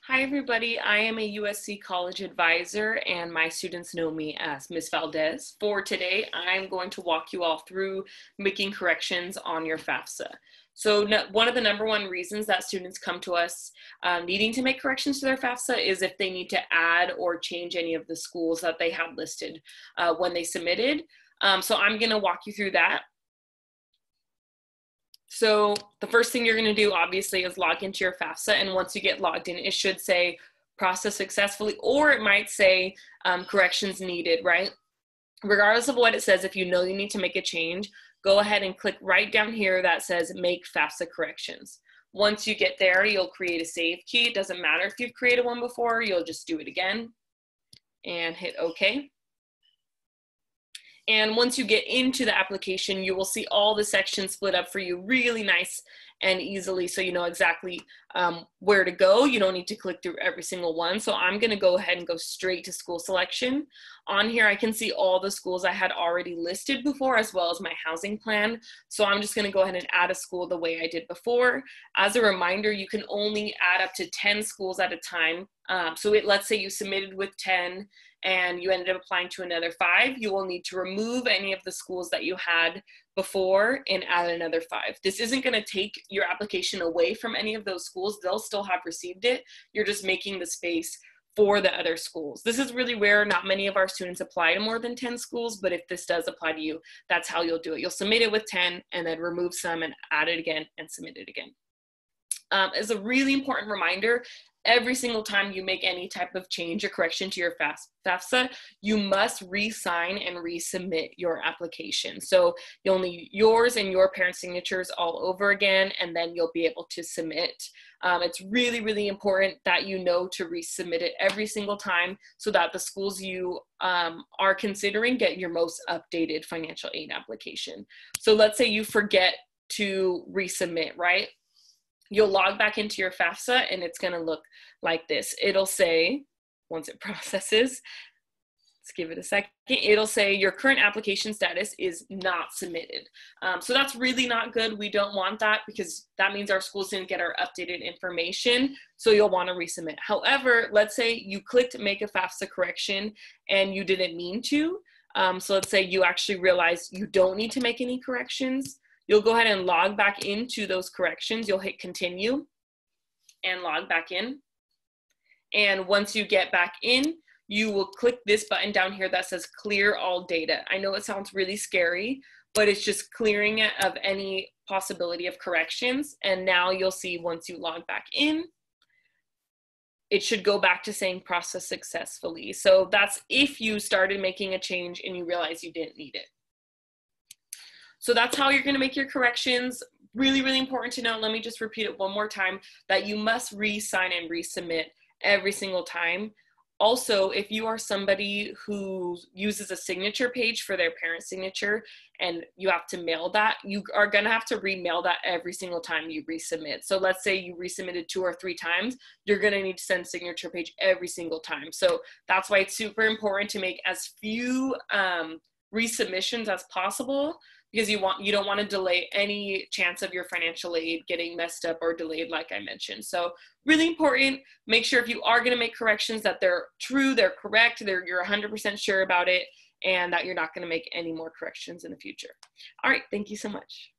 Hi everybody, I am a USC college advisor and my students know me as Ms. Valdez. For today, I'm going to walk you all through making corrections on your FAFSA. So one of the number one reasons that students come to us needing to make corrections to their FAFSA is if they need to add or change any of the schools that they had listed when they submitted. So I'm going to walk you through that. So the first thing you're going to do obviously is log into your FAFSA, and once you get logged in, it should say process successfully, or it might say corrections needed, right? Regardless of what it says, if you know you need to make a change, go ahead and click right down here that says make FAFSA corrections. Once you get there, you'll create a save key. It doesn't matter if you've created one before, you'll just do it again and hit OK. And once you get into the application, you will see all the sections split up for you really nice and easily, so you know exactly where to go. You don't need to click through every single one. So I'm going to go ahead and go straight to school selection. On here, I can see all the schools I had already listed before, as well as my housing plan. So I'm just going to go ahead and add a school the way I did before. As a reminder, you can only add up to 10 schools at a time. So let's say you submitted with 10 and you ended up applying to another 5, you will need to remove any of the schools that you had before and add another 5. This isn't going to take your application away from any of those schools. They'll still have received it. You're just making the space for the other schools. This is really rare. Not many of our students apply to more than 10 schools, but if this does apply to you, that's how you'll do it. You'll submit it with 10 and then remove some and add it again and submit it again. As a really important reminder, every single time you make any type of change or correction to your FAFSA, you must re-sign and resubmit your application. So you'll need yours and your parents' signatures all over again, and then you'll be able to submit. It's really, really important that you know to resubmit it every single time so that the schools you are considering get your most updated financial aid application. So let's say you forget to resubmit, right? You'll log back into your FAFSA and it's going to look like this. It'll say, once it processes, let's give it a second, it'll say your current application status is not submitted. So that's really not good. We don't want that because that means our schools didn't get our updated information. So you'll want to resubmit. However, let's say you clicked make a FAFSA correction and you didn't mean to. So let's say you actually realize you don't need to make any corrections. You'll go ahead and log back into those corrections. You'll hit continue and log back in. And once you get back in, you will click this button down here that says clear all data. I know it sounds really scary, but it's just clearing it of any possibility of corrections. And now you'll see once you log back in, it should go back to saying process successfully. So that's if you started making a change and you realize you didn't need it. So that's how you're going to make your corrections. Really, really important to know. Let me just repeat it one more time, that you must re-sign and resubmit every single time. Also, if you are somebody who uses a signature page for their parent signature and you have to mail that, you are going to have to remail that every single time you resubmit. So let's say you resubmitted 2 or 3 times, you're going to need to send signature page every single time. So that's why it's super important to make as few resubmissions as possible, because you don't want to delay any chance of your financial aid getting messed up or delayed, like I mentioned. So really important, make sure if you are going to make corrections that they're true, they're correct, you're 100% sure about it, and that you're not going to make any more corrections in the future. All right, thank you so much.